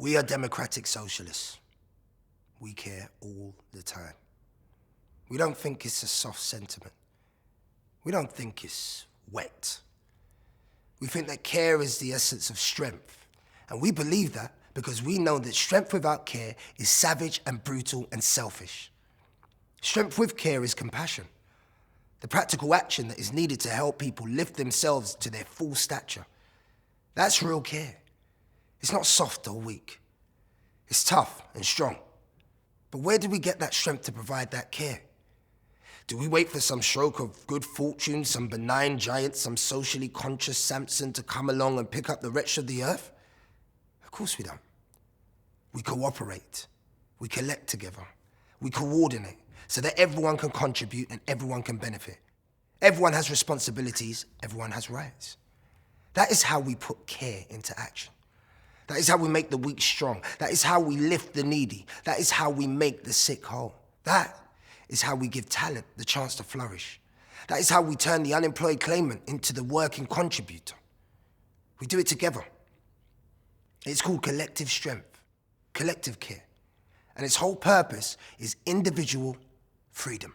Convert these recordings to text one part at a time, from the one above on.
We are democratic socialists. We care all the time. We don't think it's a soft sentiment. We don't think it's wet. We think that care is the essence of strength. And we believe that because we know that strength without care is savage and brutal and selfish. Strength with care is compassion, the practical action that is needed to help people lift themselves to their full stature. That's real care. It's not soft or weak. It's tough and strong. But where do we get that strength to provide that care? Do we wait for some stroke of good fortune, some benign giant, some socially conscious Samson to come along and pick up the wretch of the earth? Of course we don't. We cooperate. We collect together. We coordinate so that everyone can contribute and everyone can benefit. Everyone has responsibilities. Everyone has rights. That is how we put care into action. That is how we make the weak strong. That is how we lift the needy. That is how we make the sick whole. That is how we give talent the chance to flourish. That is how we turn the unemployed claimant into the working contributor. We do it together. It's called collective strength, collective care. And its whole purpose is individual freedom.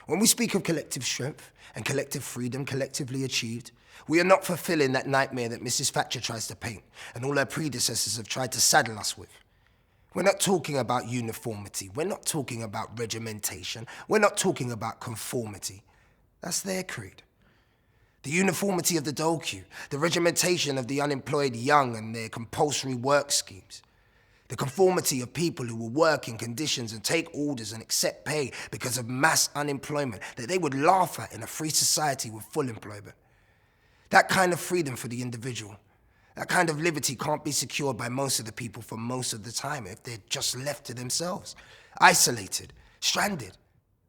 When we speak of collective strength and collective freedom collectively achieved, we are not fulfilling that nightmare that Mrs. Thatcher tries to paint and all her predecessors have tried to saddle us with. We're not talking about uniformity. We're not talking about regimentation. We're not talking about conformity. That's their creed. The uniformity of the dole queue, the regimentation of the unemployed young and their compulsory work schemes, the conformity of people who will work in conditions and take orders and accept pay because of mass unemployment that they would laugh at in a free society with full employment. That kind of freedom for the individual, that kind of liberty can't be secured by most of the people for most of the time if they're just left to themselves, isolated, stranded,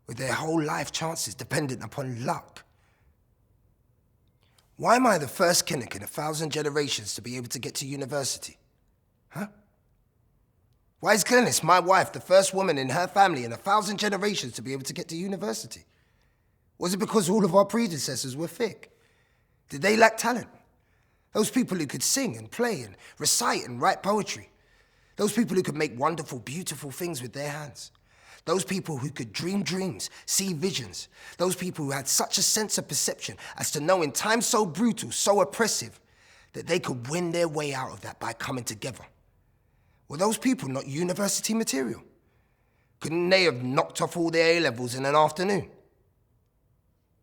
with their whole life chances dependent upon luck. Why am I the first Kinnock in 1,000 generations to be able to get to university? Huh? Why is Glenys, my wife, the first woman in her family in 1,000 generations to be able to get to university? Was it because all of our predecessors were thick? Did they lack talent? Those people who could sing and play and recite and write poetry. Those people who could make wonderful, beautiful things with their hands. Those people who could dream dreams, see visions. Those people who had such a sense of perception as to know in times so brutal, so oppressive, that they could win their way out of that by coming together. Were those people not university material? Couldn't they have knocked off all their A-levels in an afternoon?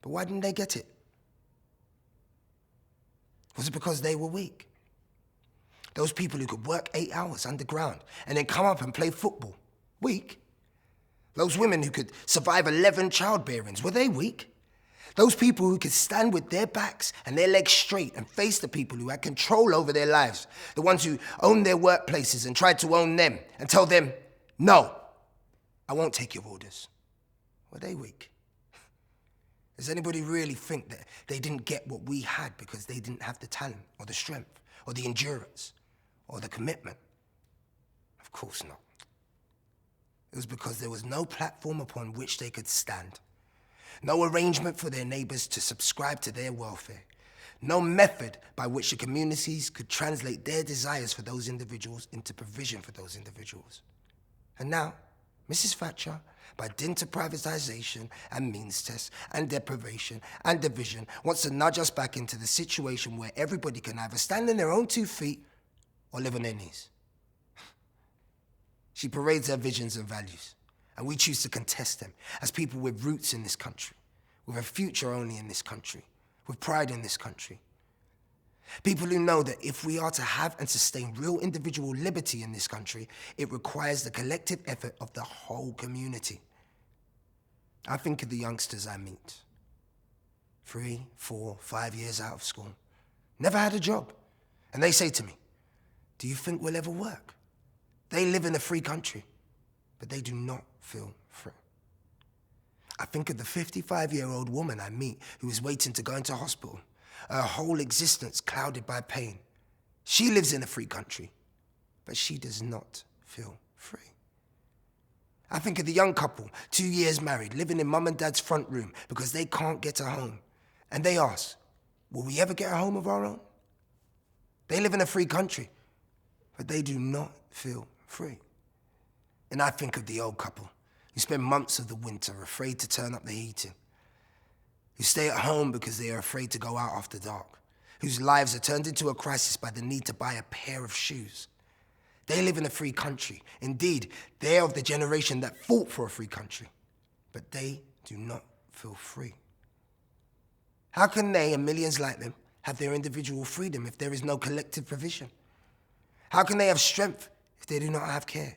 But why didn't they get it? Was it because they were weak? Those people who could work 8 hours underground and then come up and play football, weak? Those women who could survive 11 childbearings, were they weak? Those people who could stand with their backs and their legs straight and face the people who had control over their lives, the ones who owned their workplaces and tried to own them and tell them, no, I won't take your orders. Were they weak? Does anybody really think that they didn't get what we had because they didn't have the talent or the strength or the endurance or the commitment? Of course not. It was because there was no platform upon which they could stand. No arrangement for their neighbors to subscribe to their welfare. No method by which the communities could translate their desires for those individuals into provision for those individuals. And now, Mrs. Thatcher, by dint of privatization and means tests and deprivation and division, wants to nudge us back into the situation where everybody can either stand on their own 2 feet or live on their knees. She parades her visions and values, and we choose to contest them as people with roots in this country, with a future only in this country, with pride in this country. People who know that if we are to have and sustain real individual liberty in this country, it requires the collective effort of the whole community. I think of the youngsters I meet, 3, 4, 5 years out of school, never had a job, and they say to me, do you think we'll ever work? They live in a free country, but they do not feel free. I think of the 55-year-old woman I meet who is waiting to go into hospital, her whole existence clouded by pain. She lives in a free country, but she does not feel free. I think of the young couple, 2 years married, living in mum and dad's front room because they can't get a home. And they ask, will we ever get a home of our own? They live in a free country, but they do not feel free. And I think of the old couple who spend months of the winter afraid to turn up the heating, who stay at home because they are afraid to go out after dark, whose lives are turned into a crisis by the need to buy a pair of shoes. They live in a free country. Indeed, they are of the generation that fought for a free country, but they do not feel free. How can they and millions like them have their individual freedom if there is no collective provision? How can they have strength if they do not have care?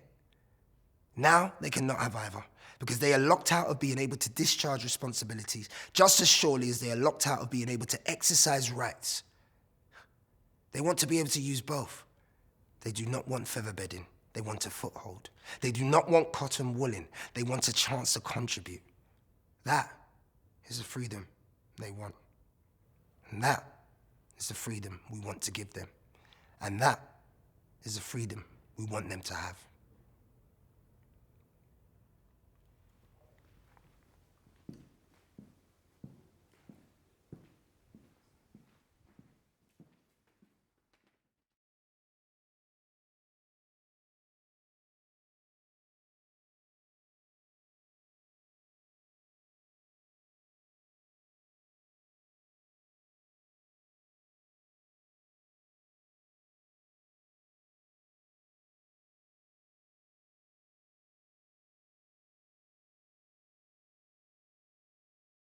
Now they cannot have either, because they are locked out of being able to discharge responsibilities just as surely as they are locked out of being able to exercise rights. They want to be able to use both. They do not want feather bedding. They want a foothold. They do not want cotton woolen. They want a chance to contribute. That is the freedom they want. And that is the freedom we want to give them. And that is the freedom we want them to have.